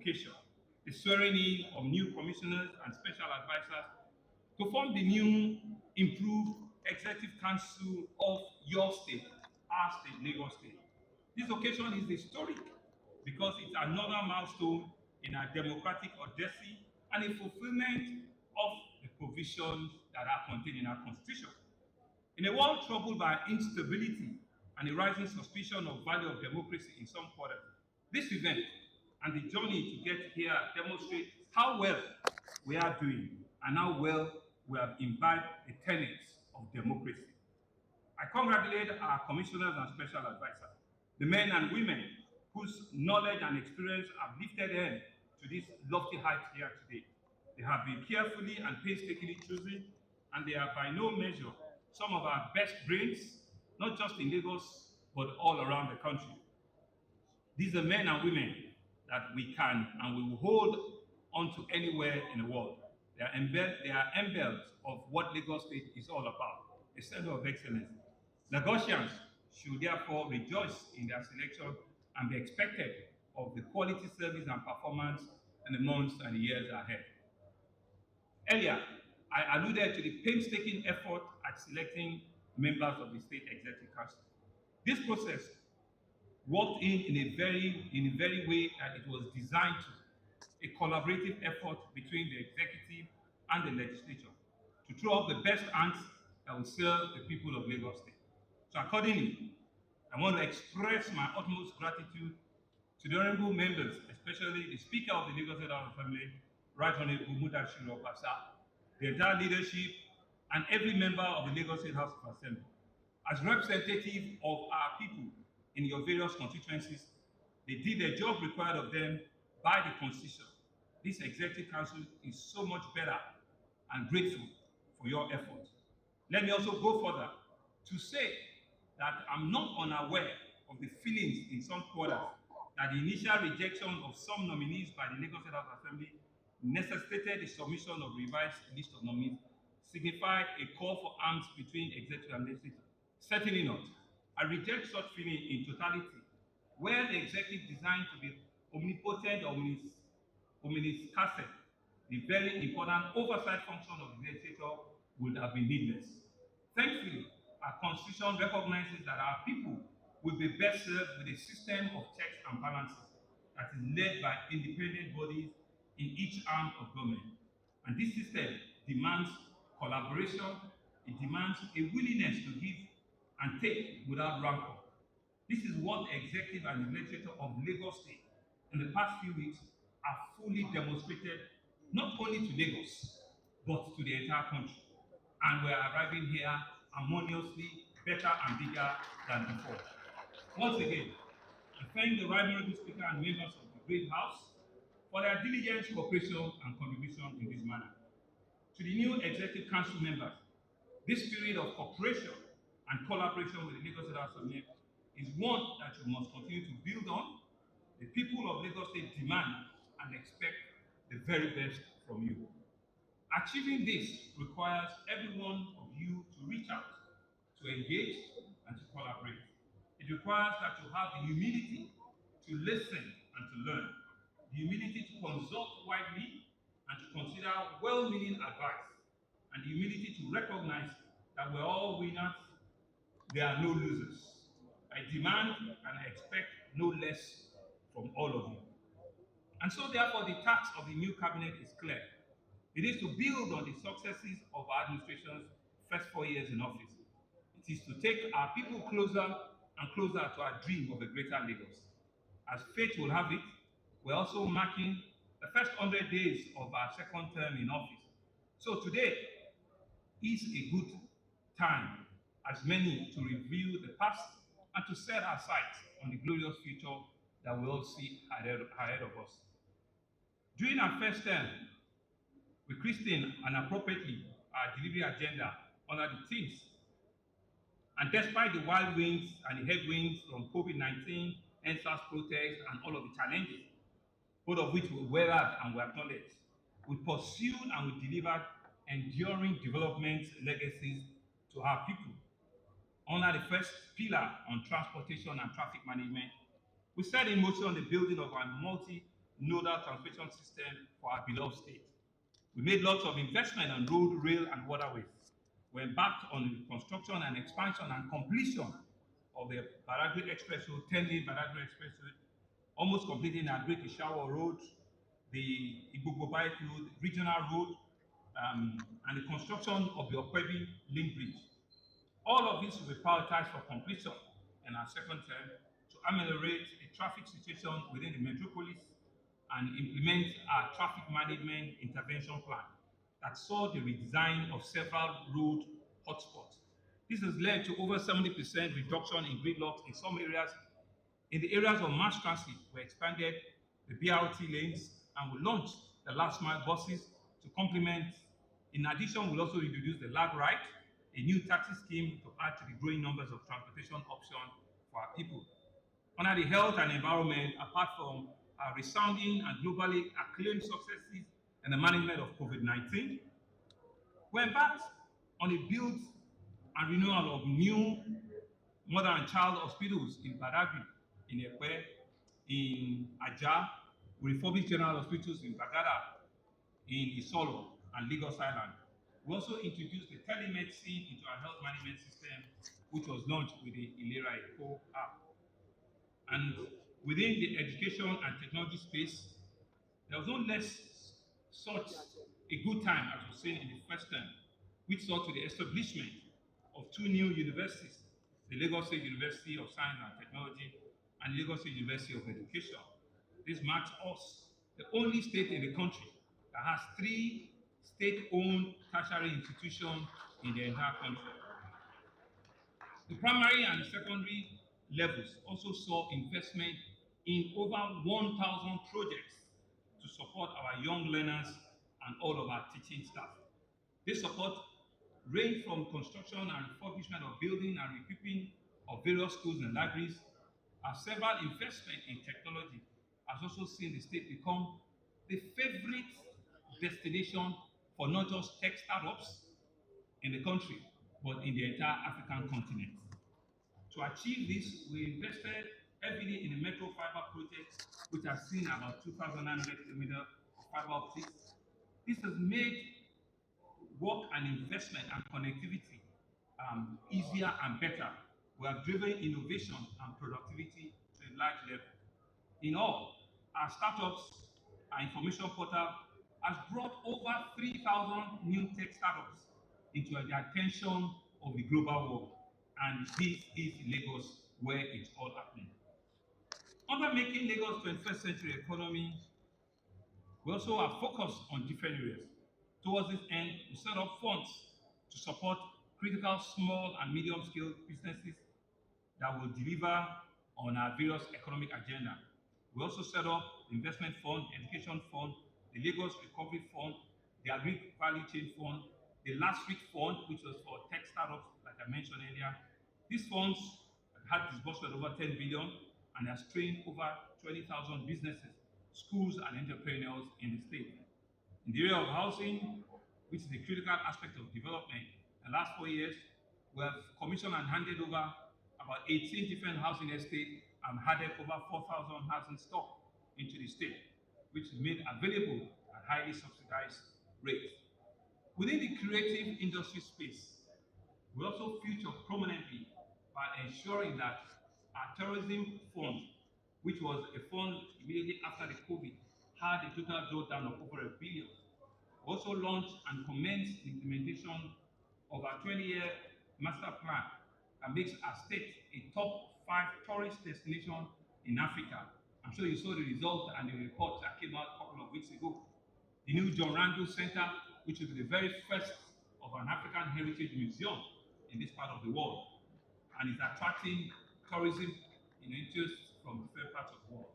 occasion, the swearing in of new commissioners and special advisors to form the new, improved Executive Council of your state, our state, Lagos State. This occasion is historic because it's another milestone in our democratic odyssey and a fulfillment of the provisions that are contained in our Constitution. In a world troubled by instability and a rising suspicion of value of democracy in some quarters, this event and the journey to get here demonstrate how well we are doing and how well we have imbibed the tenets of democracy. I congratulate our commissioners and special advisors, the men and women whose knowledge and experience have lifted them to this lofty height here today. They have been carefully and painstakingly chosen, and they are by no measure some of our best brains, not just in Lagos, but all around the country. These are men and women that we can and we will hold onto anywhere in the world. They are emblems of what Lagos State is all about, a center of excellence. Lagosians should therefore rejoice in their selection and be expected of the quality service and performance in the months and the years ahead. Earlier, I alluded to the painstaking effort at selecting members of the State Executive Council. This process worked in a very way that it was designed to, a collaborative effort between the executive and the legislature to throw up the best hands that will serve the people of Lagos State. So accordingly, I want to express my utmost gratitude to the honorable members, especially the Speaker of the Lagos State House of Assembly, Right Honorable Mudashiru Obasa, the entire leadership, and every member of the Lagos State House of Assembly. As representative of our people in your various constituencies, they did the job required of them by the Constitution. This Executive Council is so much better and grateful for your efforts. Let me also go further to say that I'm not unaware of the feelings in some quarters that the initial rejection of some nominees by the Lagos State House of Assembly necessitated the submission of revised list of nominees, signified a call for arms between executive and legislature. Certainly not. I reject such feeling in totality, where the executive designed to be omnipotent or omniscient, the very important oversight function of the legislature would have been needless. Thankfully, our Constitution recognizes that our people will be best served with a system of checks and balances that is led by independent bodies in each arm of government. And this system demands collaboration, it demands a willingness to give and take without rancor. This is what the executive and the legislature of Lagos State in the past few weeks have fully demonstrated, not only to Lagos, but to the entire country. And we are arriving here harmoniously, better and bigger than before. Once again, I thank the Right Honorable Speaker and members of the Great House for their diligent cooperation and contribution in this manner. To the new Executive Council members, this spirit of cooperation and collaboration with the Lagos State House of Assembly is one that you must continue to build on. The people of Lagos State demand and expect the very best from you. Achieving this requires every one of you to reach out, to engage, and to collaborate. It requires that you have the humility to listen and to learn, the humility to consult widely and to consider well-meaning advice, and the humility to recognize that we're all winners, there are no losers. I demand and I expect no less from all of you. And so therefore the task of the new cabinet is clear. It is to build on the successes of our administration's first 4 years in office. It is to take our people closer and closer to our dream of a greater Lagos. As fate will have it, we're also marking the first 100 days of our second term in office. So today is a good time as many to review the past and to set our sights on the glorious future that we all see ahead of us. During our first term, we christened and appropriately our delivery agenda under the themes. And despite the wild winds and the headwinds from COVID-19, NSAS protests, and all of the challenges, both of which we weathered and we acknowledged, we pursued and we delivered enduring development legacies to our people. Under the first pillar on transportation and traffic management, we set in motion the building of a nodal transportation system for our beloved state. We made lots of investment on road, rail, and waterways. We embarked on the construction and expansion and completion of the Badagry Expressway, 10-lane Badagry Expressway, almost completing our Great Ishawa Road, the Igbogo Bike Road, regional road, and the construction of the Okwebi Link Bridge. All of this will be prioritized for completion in our second term to ameliorate the traffic situation within the metropolis and implement our traffic management intervention plan that saw the redesign of several road hotspots. This has led to over 70% reduction in gridlock in some areas. In the areas of mass transit, we expanded the BRT lanes and we launched the last mile buses to complement. In addition, we'll also introduce the lag ride, a new taxi scheme to add to the growing numbers of transportation options for our people. Under the health and environment, apart from our resounding and globally acclaimed successes in the management of COVID-19, we embarked on a build and renewal of new mother and child hospitals in Badagry, in Ekwe, in Ajah, we refurbished general hospitals in Bagada, in Isolo, and Lagos Island. We also introduced the telemedicine into our health management system, which was launched with the Ilera Eco app. And within the education and technology space, there was no less such a good time, as was saying in the first term, which saw to the establishment of two new universities, the Lagos State University of Science and Technology and Lagos State University of Education. This marks us the only state in the country that has three state-owned tertiary institutions in the entire country. The primary and secondary levels also saw investment in over 1,000 projects to support our young learners and all of our teaching staff. This support ranged from construction and refurbishment of buildings and equipping of various schools and libraries. Our several investment in technology has also seen the state become the favorite destination for not just tech startups in the country, but in the entire African continent. To achieve this, we invested heavily in the Metro Fiber project, which has seen about 2,900 kilometers of fiber optics. This has made work and investment and connectivity easier and better. We have driven innovation and productivity to a large level. In all, our startups, our information portal has brought over 3,000 new tech startups into the attention of the global world. And this is Lagos, where it's all happening. Under making Lagos 21st century economy, we also are focused on different areas. Towards this end, we set up funds to support critical small and medium scale businesses that will deliver on our various economic agenda. We also set up the investment fund, education fund, the Lagos Recovery Fund, the Agri Value Chain Fund, the Last Week Fund, which was for tech startups, like I mentioned earlier. These funds had disbursement over 10 billion and has trained over 20,000 businesses, schools, and entrepreneurs in the state. In the area of housing, which is a critical aspect of development, in the last 4 years, we have commissioned and handed over about 18 different housing estates and added over 4,000 housing stock into the state, which is made available at highly subsidized rates. Within the creative industry space, we also feature prominently by ensuring that our tourism fund, which was a fund immediately after the COVID, had a total drawdown of over $1 billion. We also launched and commenced the implementation of our 20-year master plan that makes our state a top 5 tourist destination in Africa. I'm sure you saw the result and the report that came out a couple of weeks ago. The new John Randall Center, which is the very first of an African heritage museum in this part of the world, and is attracting tourism in interest from different parts of the world.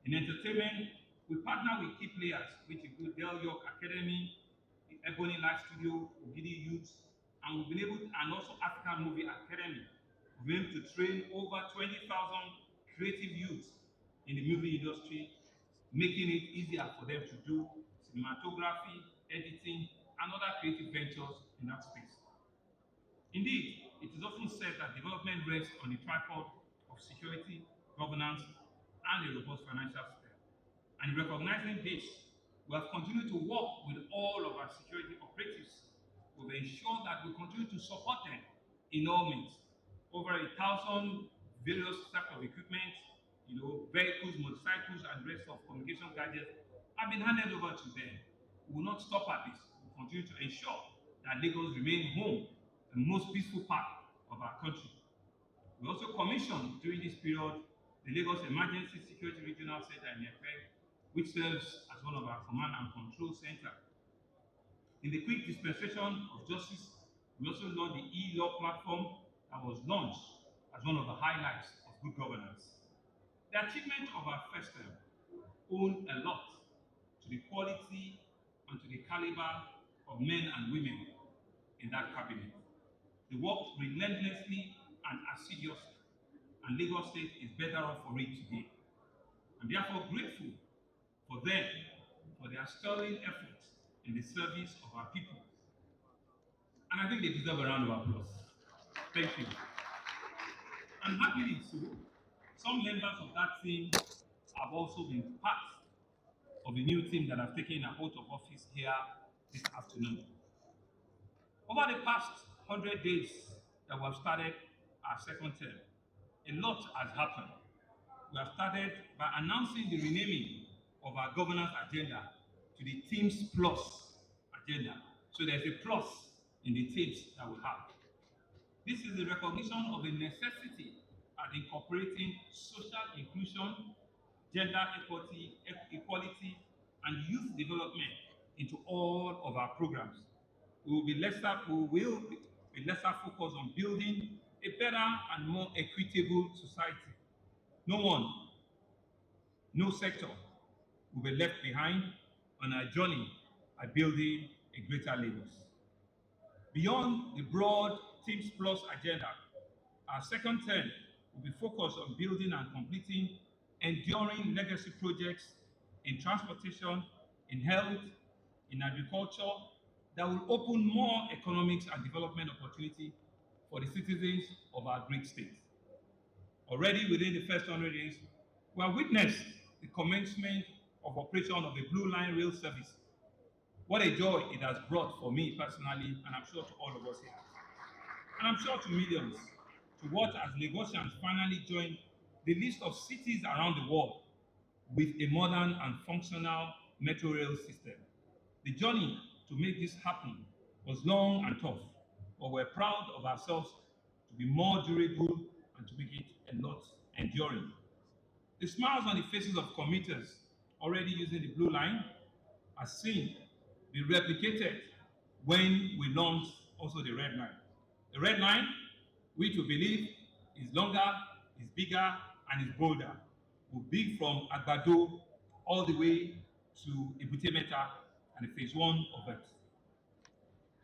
In entertainment, we partner with key players, which include Del York Academy, Ebony Live Studio, Ogidi Youth, and we've been able to, and also African Movie Academy. We've been able to train over 20,000 creative youths in the movie industry, making it easier for them to do cinematography, editing, and other creative ventures in that space. Indeed, it is often said that development rests on the tripod of security, governance, and a robust financial system. And And recognizing this, we have continued to work with all of our security operatives. We've ensured that we continue to support them in all means. Over 1,000 various types of equipment, vehicles, motorcycles, and rest of communication gadgets have been handed over to them. We will not stop at this. We will continue to ensure that Lagos remain home, the most peaceful part of our country. We also commissioned during this period the Lagos Emergency Security Regional Center in Efe, which serves as one of our command and control center. In the quick dispensation of justice, we also launched the e-law platform that was launched as one of the highlights of good governance. The achievement of our first term owe a lot to the quality and to the caliber of men and women in that cabinet. They worked relentlessly and assiduously, and Lagos State is better off for it today. I'm therefore grateful for them for their sterling efforts in the service of our people. And I think they deserve a round of applause. Thank you. And happily so, some members of that team have also been part of the new team that have taken a oath of office here this afternoon. Over the past 100 days that we have started our second term, a lot has happened. We have started by announcing the renaming of our governance agenda to the Teams Plus agenda. So there's a plus in the teams that we have. This is the recognition of the necessity of incorporating social inclusion, gender equality, and youth development into all of our programs. We will be lesser focused on building a better and more equitable society. No one, no sector will be left behind on our journey by building a greater Lagos. Beyond the broad Teams Plus agenda, our second term will be focused on building and completing enduring legacy projects in transportation, in health, in agriculture, that will open more economics and development opportunity for the citizens of our great state. Already within the first 100 days, we have witnessed the commencement of operation of the Blue Line Rail Service. What a joy it has brought for me personally, and I'm sure to all of us here. And I'm sure to millions, to watch as Lagosians finally join the list of cities around the world with a modern and functional metro rail system. The journey to make this happen was long and tough, but we're proud of ourselves to be more durable and to make it a lot enduring. The smiles on the faces of commuters already using the Blue Line are seen be replicated when we launch also the Red Line. The Red Line, which we believe is longer, is bigger, and is bolder, will be from Agbado all the way to Ebute Metta and the phase 1 of it.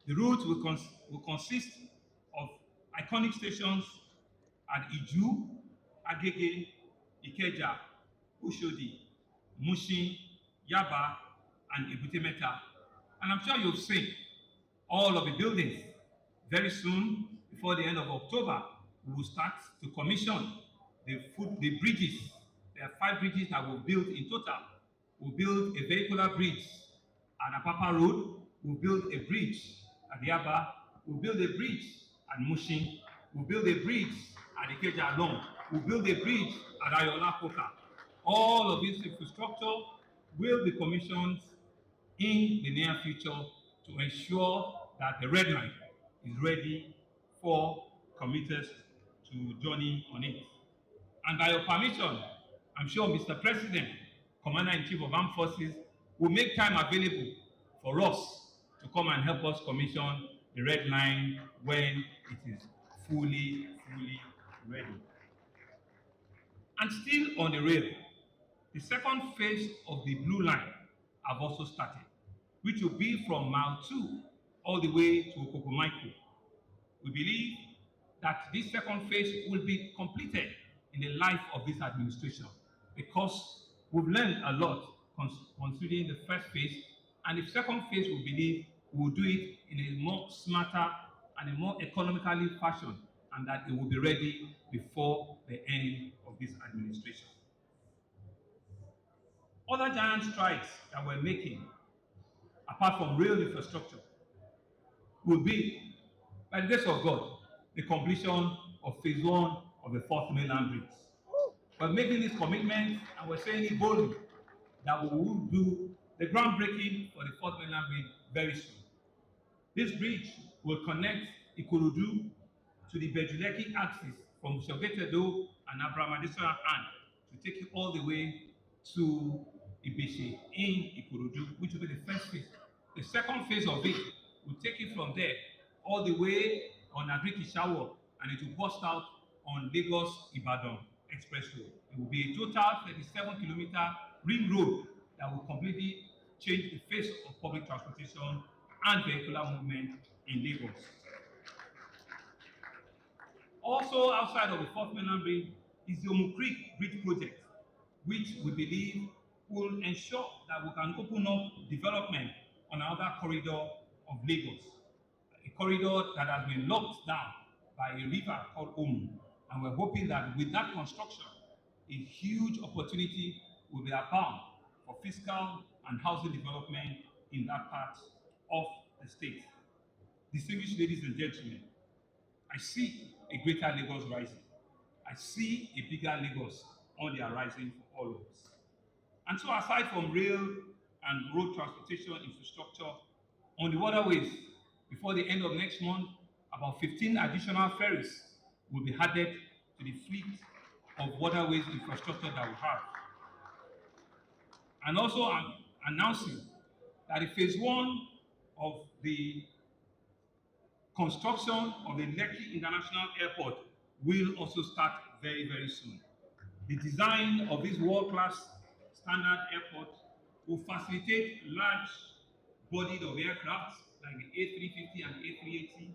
The route will consist of iconic stations at Iju, Agege, Ikeja, Oshodi, Mushin, Yaba, and Ebute Metta. And I'm sure you've seen all of the buildings. Very soon, before the end of October, we will start to commission the bridges. There are 5 bridges that we'll build in total. We'll build a vehicular bridge at Apapa Road. We'll build a bridge at Yaba. We'll build a bridge at Mushin. We'll build a bridge at Ikeja Along. We'll build a bridge at Ayola Kota. All of this infrastructure will be commissioned in the near future to ensure that the Red Line is ready for commuters to journey on it. And by your permission, I'm sure Mr. President, Commander-in-Chief of Armed Forces, will make time available for us to come and help us commission the Red Line when it is fully ready. And still on the rail, the second phase of the Blue Line have also started, which will be from Mile 2 all the way to Okokomaiko. We believe that this second phase will be completed in the life of this administration because we've learned a lot considering the first phase, and the second phase we believe we will do it in a more smarter and a more economically fashion, and that it will be ready before the end of this administration. Other giant strides that we're making, apart from rail infrastructure, will be, by the grace of God, the completion of phase one of the fourth mainland bridge. We're making this commitment and we're saying it boldly that we will do the groundbreaking for the fourth mainland bridge very soon. This bridge will connect Ikorodu to the Bejuleki axis from Shogetedo and Abramadisora Hand to take you all the way to Ibeshe in Ikorodu, which will be the first phase. The second phase of it will take you from there all the way on Agric-Ishawo, and it will bust out on Lagos-Ibadan Expressway. It will be a total 37-kilometer ring road that will completely change the face of public transportation and vehicular movement in Lagos. Also outside of the fourth mainland bridge is the Omu Creek Bridge project, which we believe will ensure that we can open up development on another corridor of Lagos, a corridor that has been locked down by a river called Omu. And we're hoping that with that construction, a huge opportunity will be abound for fiscal and housing development in that part of the state. Distinguished ladies and gentlemen, I see a greater Lagos rising. I see a bigger Lagos on the horizon for all of us. And so aside from rail and road transportation infrastructure, on the waterways, before the end of next month, about 15 additional ferries will be added to the fleet of waterways infrastructure that we have. And also I'm announcing that the phase one of the construction of the Lekki International Airport will also start very, very soon. The design of this world-class standard airport will facilitate large bodied of aircraft like the A350 and A380,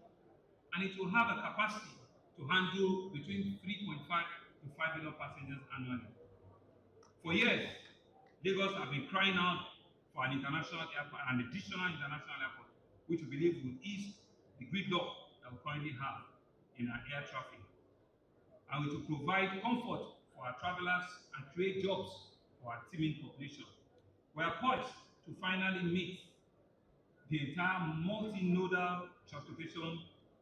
and it will have a capacity to handle between 3.5 to 5 million passengers annually. For years, Lagos have been crying out for an international airport, an additional international airport, which we believe will ease the gridlock that we currently have in our air traffic, and which will provide comfort for our travelers and create jobs for our teeming population. We are poised to finally meet the entire multimodal transportation,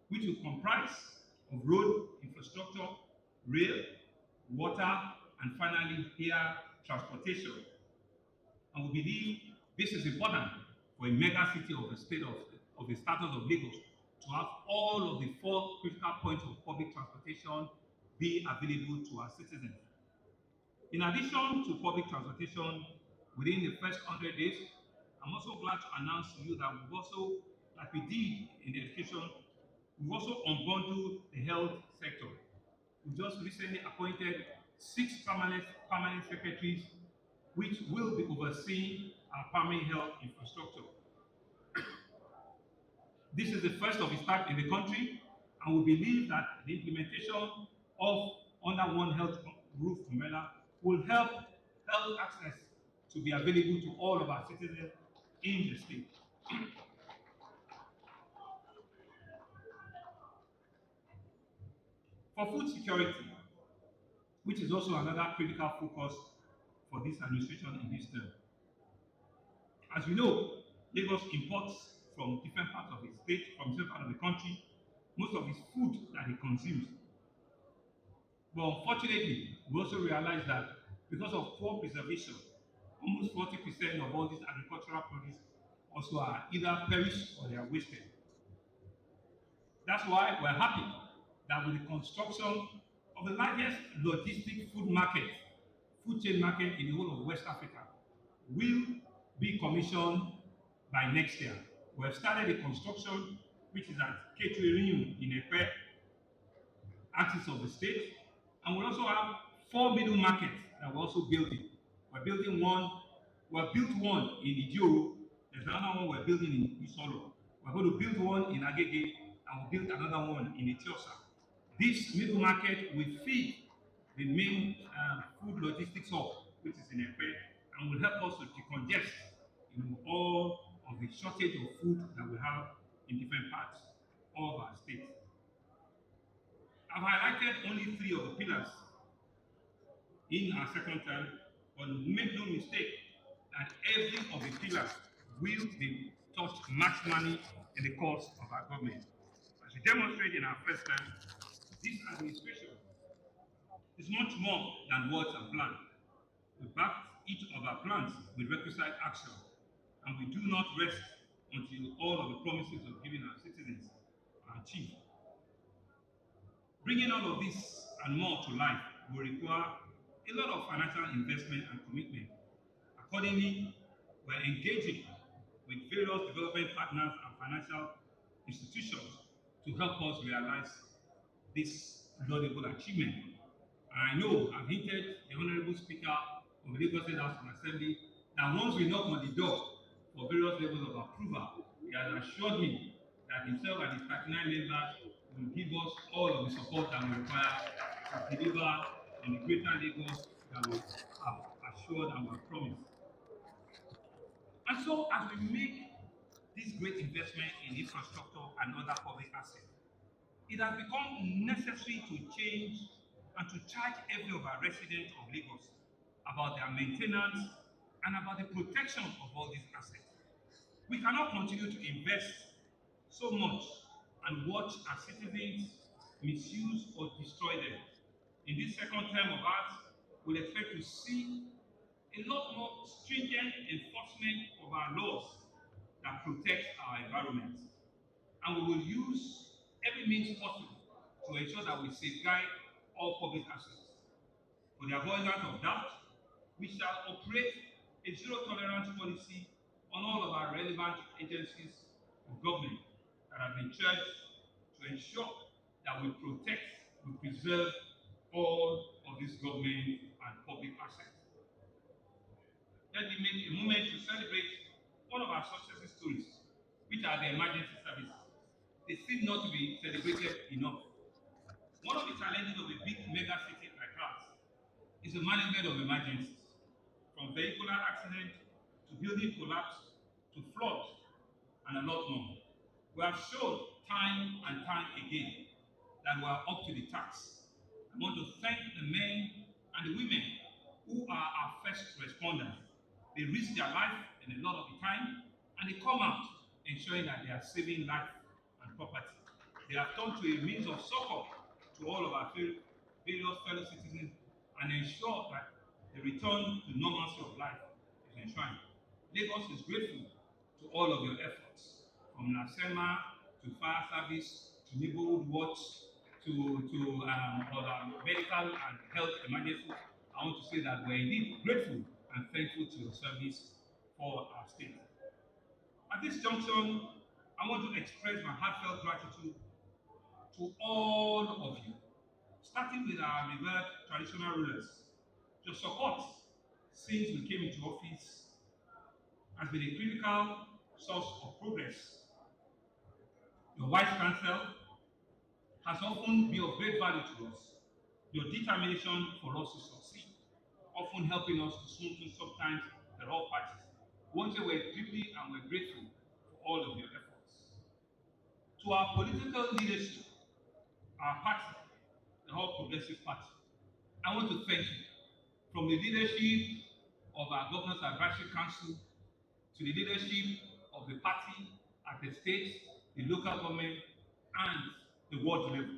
which will comprise of road infrastructure, rail, water, and finally air transportation. And we believe this is important for a mega city of the state of the status of Lagos to have all of the four critical points of public transportation be available to our citizens. In addition to public transportation, within the first 100 days, I'm also glad to announce to you that we've also, like we did in the education, we've also unbundled the health sector. We just recently appointed 6 permanent secretaries, which will be overseeing our primary health infrastructure. This is the first of its type in the country, and we believe that the implementation of under one health roof umbrella will help health access to be available to all of our citizens in the state. For food security, which is also another critical focus for this administration in this term. As you know, Lagos imports from different parts of the state, from different parts of the country, most of its food that it consumes. But unfortunately, we also realize that because of poor preservation, almost 40% of all these agricultural produce also are either perished or they are wasted. That's why we're happy that with the construction of the largest logistic food chain market in the whole of West Africa, will be commissioned by next year. We have started the construction, which is at Ketu in Epe, axis of the state, and we also have 4 middle markets that we're also building. We're built one in Idioro, there's another one we're building in Isolo. We're going to build one in Agege, and we'll build another one in Etiosa. This middle market will feed the main food logistics hub, which is in Epe, and will help us to decongest all of the shortage of food that we have in different parts of our state. I've highlighted only 3 of the pillars in our second term, but make no mistake particular, will be touched maximally in the course of our government. As we demonstrate in our first term, this administration is much more than words and plans. We back each of our plans with requisite action, and we do not rest until all of the promises of giving our citizens are achieved. Bringing all of this and more to life will require a lot of financial investment and commitment. Accordingly, we're engaging with various development partners and financial institutions to help us realize this laudable achievement. And I know I've hinted the Honorable Speaker of the Lagos State House of Assembly that once we knock on the door for various levels of approval, he has assured me that himself and his 39 members will give us all of the support that we require to deliver on the greater Lagos that we have assured and we have promised. And so, as we make this great investment in infrastructure and other public assets, it has become necessary to change and to charge every of our residents of Lagos about their maintenance and about the protection of all these assets. We cannot continue to invest so much and watch our citizens misuse or destroy them. In this second term of ours, we'll expect to see a lot more stringent enforcement of our laws that protect our environment. And we will use every means possible to ensure that we safeguard all public assets. For the avoidance of doubt, we shall operate a zero-tolerance policy on all of our relevant agencies of government that have been charged to ensure that we protect, we preserve all of these government and public assets. Let me make a moment to celebrate one of our success stories, which are the emergency services. They seem not to be celebrated enough. One of the challenges of a big mega city like ours is the management of emergencies, from vehicular accident to building collapse to floods and a lot more. We have shown time and time again that we are up to the task. I want to thank the men and the women who are our first responders. They risk their life in a lot of the time, and they come out ensuring that they are saving life and property. They have turned to a means of succor to all of our various fellow citizens and ensure that the return to normalcy of life is enshrined. Lagos is grateful to all of your efforts, from NASEMA to fire service to neighborhood watch to other medical and health emergencies. I want to say that we're indeed grateful and thankful to your service for our state. At this junction, I want to express my heartfelt gratitude to all of you, starting with our revered traditional rulers. Your support since we came into office has been a critical source of progress. Your wise counsel has often been of great value to us. Your determination for us to succeed, often helping us to smoothen sometimes the rough patches. Once we're deeply and we're grateful for all of your efforts. To our political leadership, our party, the All Progressive Party, I want to thank you. From the leadership of our Governors Advisory Council to the leadership of the party at the state, the local government, and the world level.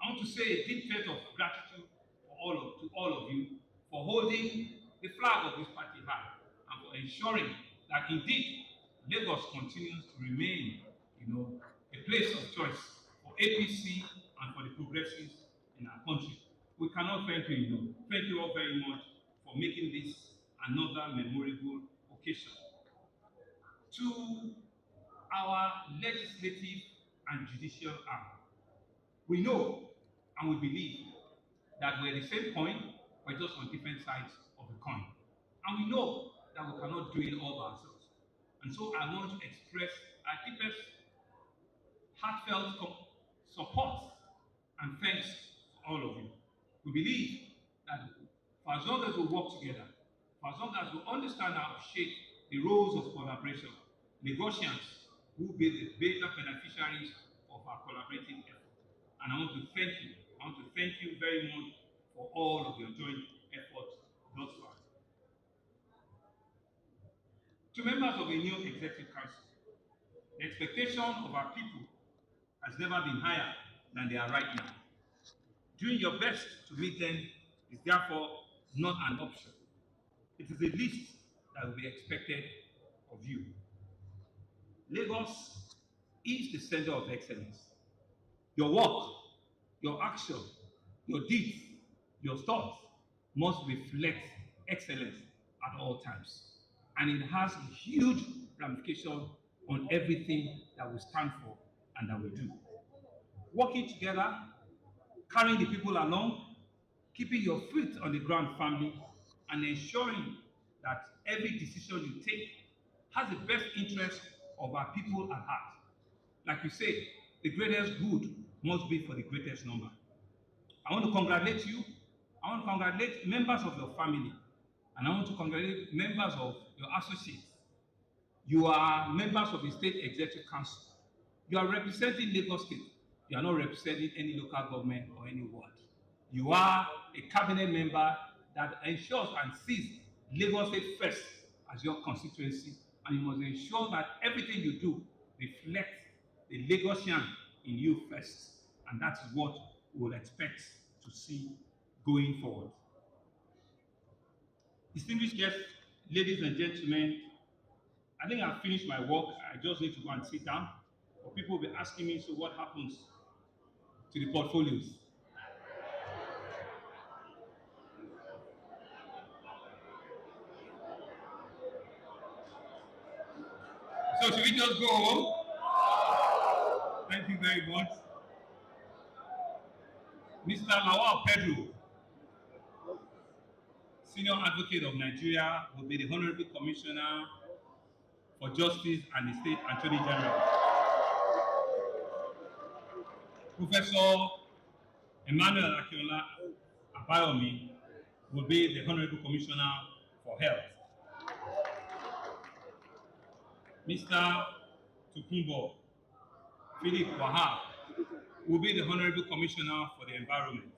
I want to say a deep debt of gratitude to all of you for holding the flag of this party high and for ensuring that indeed Lagos continues to remain, a place of choice for APC and for the progressives in our country. We cannot thank you enough. Thank you all very much for making this another memorable occasion. To our legislative and judicial arm, we know and we believe that we're at the same point, we're just on different sides of the coin. And we know that we cannot do it all by ourselves. And so I want to express our deepest heartfelt support and thanks to all of you. We believe that for as long as we work together, for as long as we understand and appreciate the roles of collaboration, Lagosians will be the greater beneficiaries of our collaborative effort. And I want to thank you. I want to thank you very much for all of your joint efforts thus far. To members of a new executive council, the expectation of our people has never been higher than they are right now. Doing your best to meet them is therefore not an option. It is a list that will be expected of you. Lagos is the center of excellence. Your work, your action, your deeds, your thoughts must reflect excellence at all times. And it has a huge ramification on everything that we stand for and that we do. Working together, carrying the people along, keeping your feet on the ground firmly, and ensuring that every decision you take has the best interest of our people at heart. Like you say, the greatest good must be for the greatest number. I want to congratulate you. I want to congratulate members of your family. And I want to congratulate members of your associates. You are members of the State Executive Council. You are representing Lagos State. You are not representing any local government or any ward. You are a cabinet member that ensures and sees Lagos State first as your constituency, and you must ensure that everything you do reflects the Lagosian in you first, and that's what we will expect to see going forward. Distinguished guests, ladies and gentlemen, I think I've finished my work. I just need to go and sit down. But people will be asking me, so what happens to the portfolios? So should we just go home? Thank you very much. Mr. Lawal Pedro, Senior Advocate of Nigeria, will be the Honorable Commissioner for Justice and the State Attorney General. Professor Emmanuel Akinola Abayomi will be the Honorable Commissioner for Health. Mr. Tukumbo Philip Wahab will be the Honorable Commissioner for the Environment.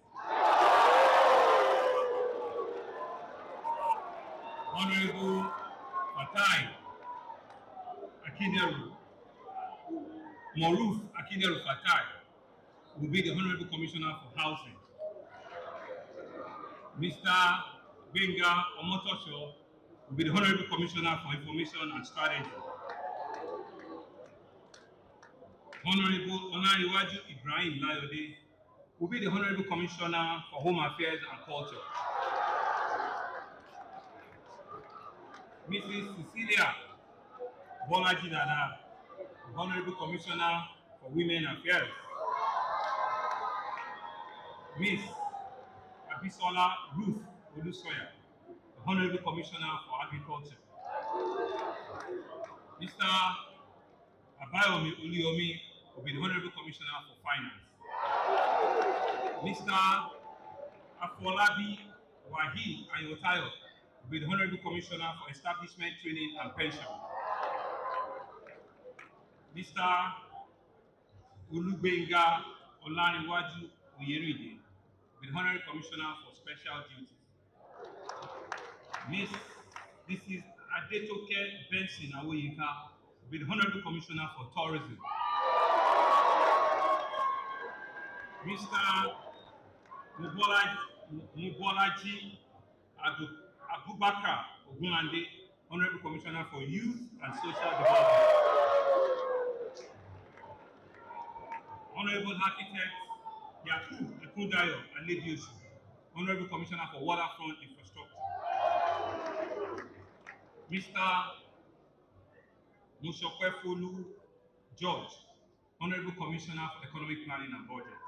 Honorable Fatai Akineru, Moruf Akineru Fatai will be the Honorable Commissioner for Housing. Mr. Benga Omotosho will be the Honorable Commissioner for Information and Strategy. Honorable Olaniwaju Ibrahim Layode will be the Honorable Commissioner for Home Affairs and Culture. Mrs. Cecilia Bolaji Dada, the Honorable Commissioner for Women Affairs. Miss Abisola Ruth Olusoya, the Honorable Commissioner for Agriculture. Mr. Abayomi Uliomi will be the Honorable Commissioner for Finance. Mr. Afolabi Wahi Ayotayo will be the Honorable Commissioner for Establishment, Training and Pension. Mr. Ulubenga Olaniwaju Oyeride will be the Honorable Commissioner for Special Duties. Mrs. Adetoke Benson Awoyinka will be the Honorable Commissioner for Tourism. Mr. Mubolaji Abubakar Ogunlande, Honorable Commissioner for Youth and Social Development. Honorable Architect Yakub Ekundayo Alediosu, Honorable Commissioner for Waterfront Infrastructure. Mr. Mushokwefolu George, Honorable Commissioner for Economic Planning and Budget.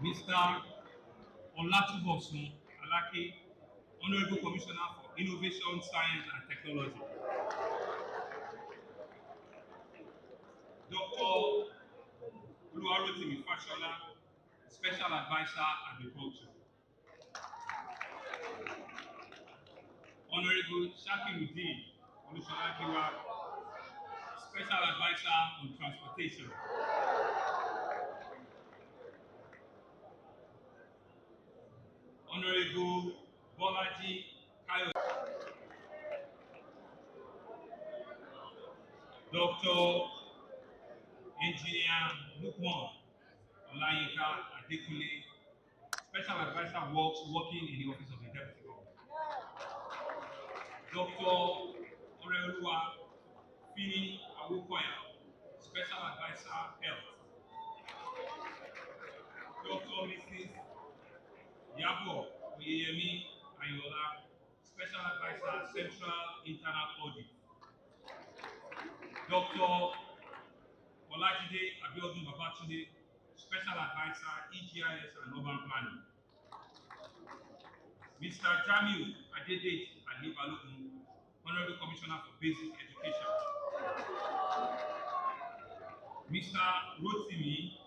Mr. Olatubosun Alake, Honorable Commissioner for Innovation, Science and Technology. Dr. Oluwarotimi Fashola, Special Advisor Agriculture. Honorable Shakiruddin Olushola, Special Advisor on Transportation. Honorable Bolaji Kayo, Dr. Engineer Lukman Olayinka Adekunle, Special Advisor working in the Office of the Deputy Governor. Dr. Oreoluwa Fini Awokoya, Special Advisor Health. Dr. Mrs. Yabo Oyeyemi Ayola, Special Advisor Central Internal Audit. Dr. Olajide Abiodun Babatunde, Special Advisor EGIS and Urban Planning. Mr. Jamiu Adedeji Alibalogun, Honorable Commissioner for Basic Education. Mr. Rotimi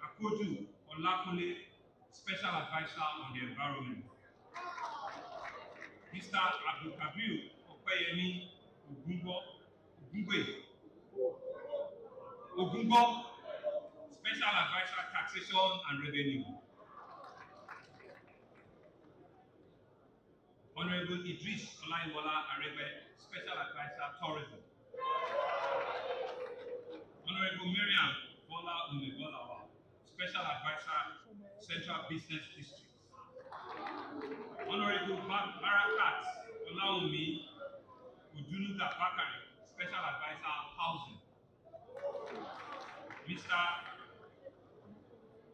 Akoju Olakunle, Special Advisor on the Environment. Mr. Abdulkabir Opeyemi Ogungbo, Special Advisor Taxation and Revenue. Honorable Idris Olaiwola Arebe, Special Advisor Tourism. Honorable Miriam Bola Umebolawa, Special Advisor Central Business District. Honorable Barakat Olaomi Udunuga Bakari, Special Advisor Housing. Mr.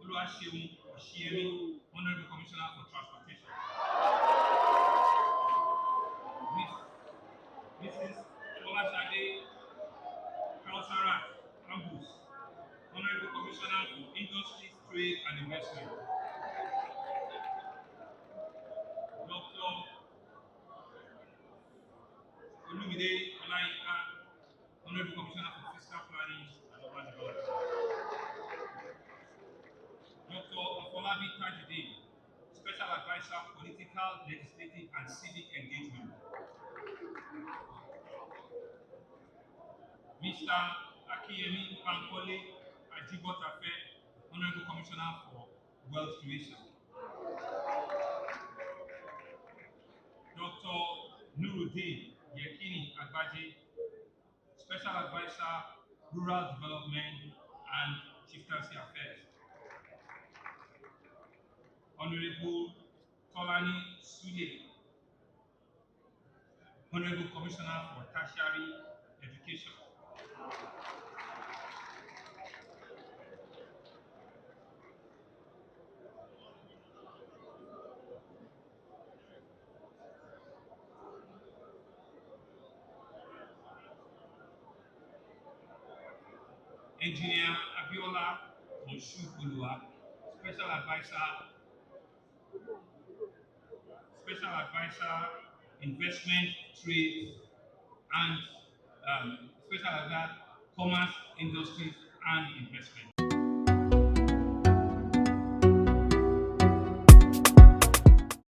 Oluwaseun Oshiemi, Honorable Commissioner for Transportation. Mrs. Olashade Kausarat Ambus, Honorable Commissioner for Industries, Trade and Investment. Dr. Olumide Olayinka, Honorable Commissioner for Fiscal Planning and Urban Development. Dr. Afolabi Tajudeen, Special Advisor, Political, Legislative and Civic Engagement. Mr. Akiyemi Bankole Ajibotafe, Honorable Commissioner for Wealth Creation. Dr. Nuruddin Yekini Agbaje, Special Advisor, Rural Development and Chieftaincy Affairs. Honorable Tolani Sule, Honorable Commissioner for Tertiary Education. Engineer Abiola Moshood-Olua, Special Advisor, Investment, Trade, and Special Advisor, Commerce, Industries, and Investment.